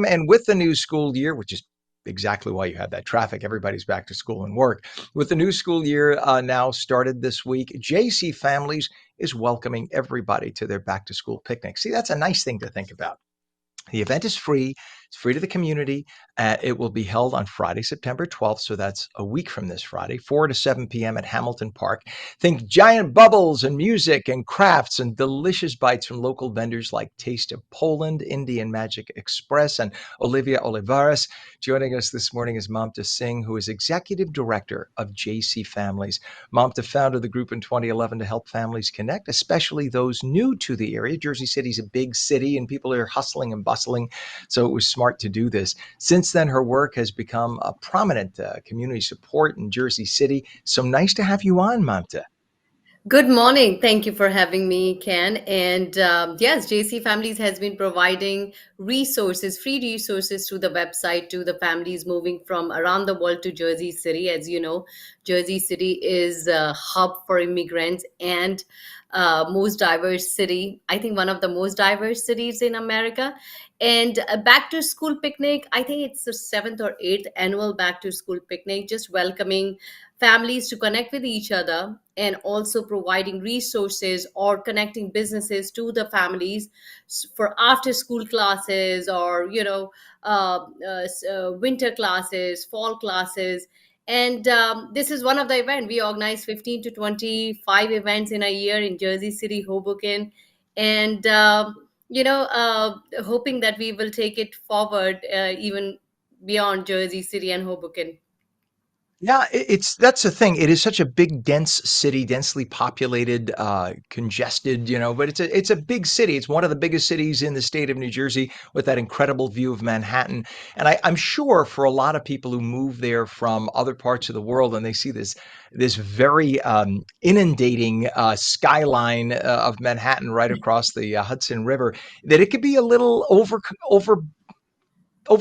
And with the new school year, which is exactly why you have that traffic, everybody's back to school and work. With the new school year now started this week, JC Families is welcoming everybody to their back to school picnic. See, that's a nice thing to think about. The event is free. It's free to the community. It will be held on Friday, September 12th. So that's a week from this Friday, 4 to 7 p.m. at Hamilton Park. Think giant bubbles and music and crafts and delicious bites from local vendors like Taste of Poland, Indian Magic Express, and Olivia Olivares. Joining us this morning is Mamta Singh, who is Executive Director of JC Families. Mamta founded the group in 2011 to help families connect, especially those new to the area. Jersey City is a big city and people are hustling and bustling, so it was smart to do this. Since then, her work has become a prominent community support in Jersey City. So nice to have you on, Mamta. Good morning. Thank you for having me, Ken. And yes, JC Families has been providing resources, free resources through the website to the families moving from around the world to Jersey City. As you know, Jersey City is a hub for immigrants and most diverse city. I think one of the most diverse cities in America. And a back to school picnic, I think it's the seventh or eighth annual back to school picnic, just welcoming families to connect with each other and also providing resources or connecting businesses to the families for after school classes or winter classes, fall classes. And this is one of the events. We organize 15 to 25 events in a year in Jersey City, Hoboken, and hoping that we will take it forward even beyond Jersey City and Hoboken. Yeah, it's that's the thing. It is such a big, dense city, densely populated, congested, but it's a big city. It's one of the biggest cities in the state of New Jersey with that incredible view of Manhattan. And I'm sure for a lot of people who move there from other parts of the world and they see this very inundating skyline of Manhattan right across the Hudson River, that it could be a little over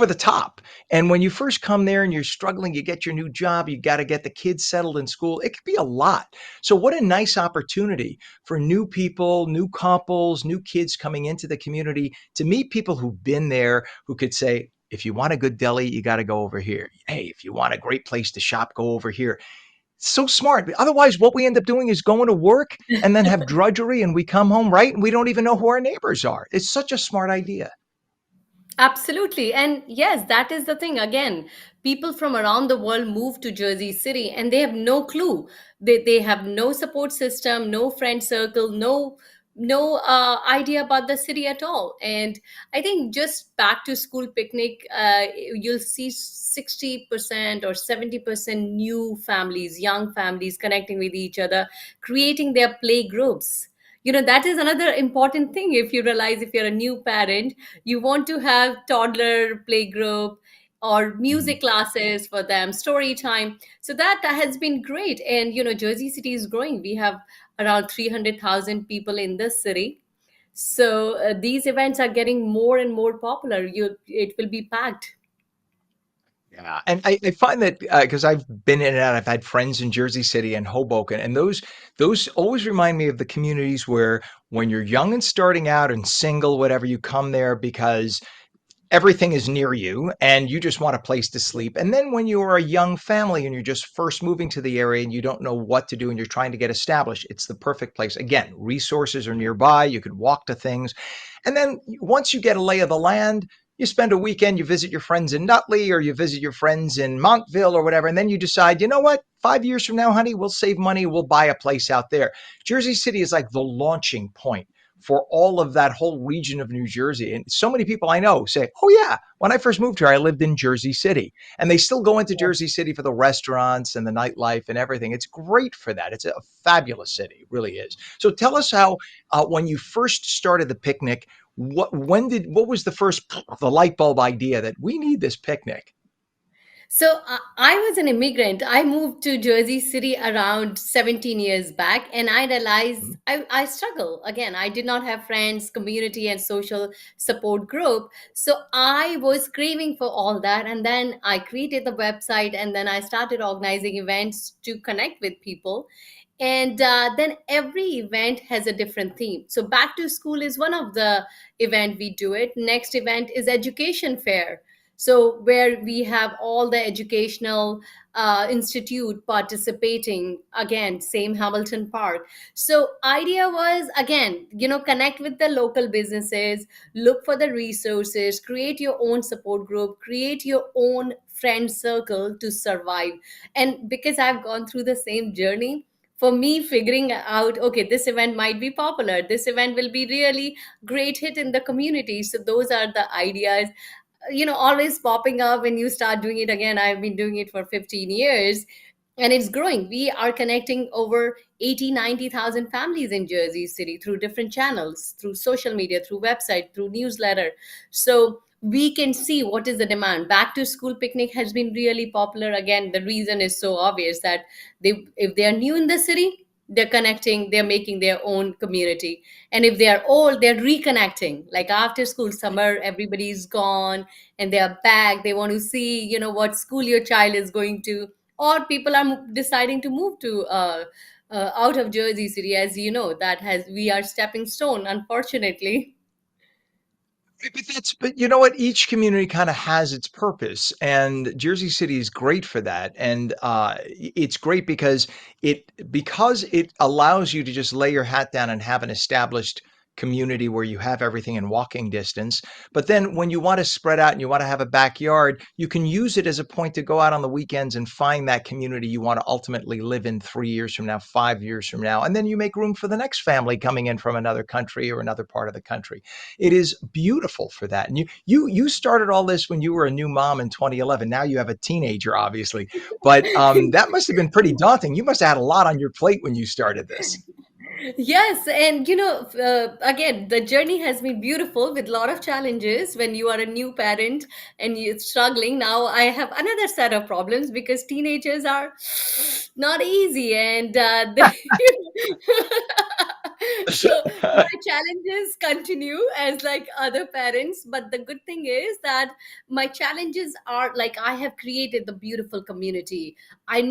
the top. And when you first come there and you're struggling, you get your new job, you got to get the kids settled in school, it could be a lot. So, what a nice opportunity for new people, new couples, new kids coming into the community to meet people who've been there who could say, if you want a good deli, you got to go over here. Hey, if you want a great place to shop, go over here. So smart. Otherwise, what we end up doing is going to work and then have drudgery and we come home, right? And we don't even know who our neighbors are. It's such a smart idea. Absolutely. And yes, that is the thing. Again, people from around the world move to Jersey City and they have no clue. They have no support system, no friend circle, no idea about the city at all. And I think just back to school picnic, you'll see 60% or 70% new families, young families connecting with each other, creating their play groups. That is another important thing. If you realize, if you're a new parent, you want to have toddler play group or Mhm. music classes for them, story time. So that has been great. And Jersey City is growing. We have around 300,000 people in the city. So these events are getting more and more popular. It will be packed. Yeah, and I find that because I've been in and out, I've had friends in Jersey City and Hoboken, and those always remind me of the communities where when you're young and starting out and single, whatever, you come there because everything is near you and you just want a place to sleep. And then when you are a young family and you're just first moving to the area and you don't know what to do and you're trying to get established, it's the perfect place. Again, resources are nearby, you could walk to things. And then once you get a lay of the land, you spend a weekend, you visit your friends in Nutley or you visit your friends in Montville or whatever. And then you decide, you know what? 5 years from now, honey, we'll save money. We'll buy a place out there. Jersey City is like the launching point for all of that whole region of New Jersey. And so many people I know say, oh, yeah, when I first moved here, I lived in Jersey City. And they still go into Jersey City for the restaurants and the nightlife and everything. It's great for that. It's a fabulous city. It really is. So tell us how, when you first started the picnic, what was the first, the light bulb idea that we need this picnic? So I was an immigrant. I moved to Jersey City around 17 years back, and I realized Mhm. I struggle. Again, I did not have friends, community, and social support group. So I was craving for all that. And then I created the website, and then I started organizing events to connect with people. And then every event has a different theme. So back to school is one of the event we do it. Next event is education fair, so where we have all the educational institute participating, again same Hamilton Park. So idea was, again, connect with the local businesses, look for the resources, create your own support group, create your own friend circle to survive. And because I've gone through the same journey, for me figuring out, okay, this event might be popular, this event will be really great hit in the community, so those are the ideas, always popping up when you start doing it. Again, I've been doing it for 15 years, and it's growing. We are connecting over 80, 90,000 families in Jersey City through different channels, through social media, through website, through newsletter. So we can see what is the demand. Back to school picnic has been really popular. Again, the reason is so obvious that if they are new in the city, they're connecting, they're making their own community. And if they are old, they're reconnecting. Like after school, summer, everybody's gone and they are back. They want to see, what school your child is going to, or people are deciding to move to out of Jersey City. As you know, that has we are stepping stone, unfortunately. But you know what? Each community kind of has its purpose, and Jersey City is great for that. And it's great because it allows you to just lay your hat down and have an established community where you have everything in walking distance. But then when you want to spread out and you want to have a backyard, you can use it as a point to go out on the weekends and find that community you want to ultimately live in 3 years from now, 5 years from now, and then you make room for the next family coming in from another country or another part of the country. It is beautiful for that. And you started all this when you were a new mom in 2011. Now you have a teenager, obviously, but that must have been pretty daunting. You must have had a lot on your plate when you started this. Yes, and again, the journey has been beautiful with a lot of challenges when you are a new parent and you're struggling. Now I have another set of problems because teenagers are not easy, and so my challenges continue as like other parents. But the good thing is that my challenges are like I have created the beautiful community. I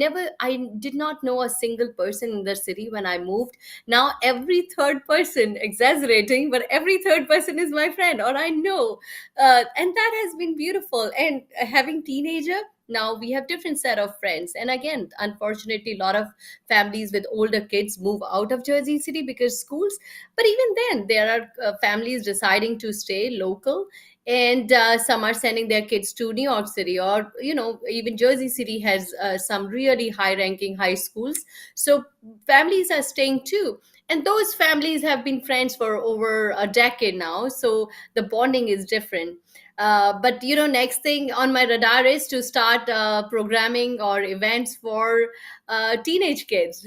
did not know a single person in the city when I moved. Now every third person, exaggerating, but every third person is my friend or I know. And that has been beautiful. And having teenager, now we have different set of friends. And again, unfortunately, a lot of families with older kids move out of Jersey City because schools. But even then there are families deciding to stay local, and some are sending their kids to New York City, or even Jersey City has some really high ranking high schools. So families are staying too, and those families have been friends for over a decade now, so the bonding is different. But next thing on my radar is to start programming or events for teenage kids.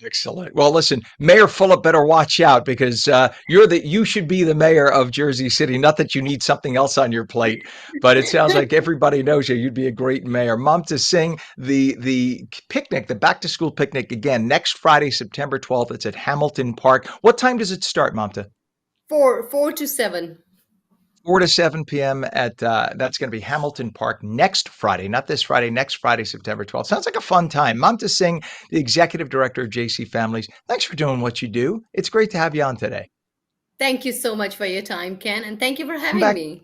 Excellent. Well, listen, Mayor Fulop better watch out because you should be the mayor of Jersey City. Not that you need something else on your plate, but it sounds like everybody knows you. You'd be a great mayor. Mamta Singh, the picnic, the back to school picnic again next Friday, September 12th. It's at Hamilton Park. What time does it start, Mamta? 4 to 7. 4 to 7 p.m. at that's going to be Hamilton Park next Friday, not this Friday, next Friday, September 12th. Sounds like a fun time. Mamta Singh, the executive director of JC Families. Thanks for doing what you do. It's great to have you on today. Thank you so much for your time, Ken, and thank you for Come having back me.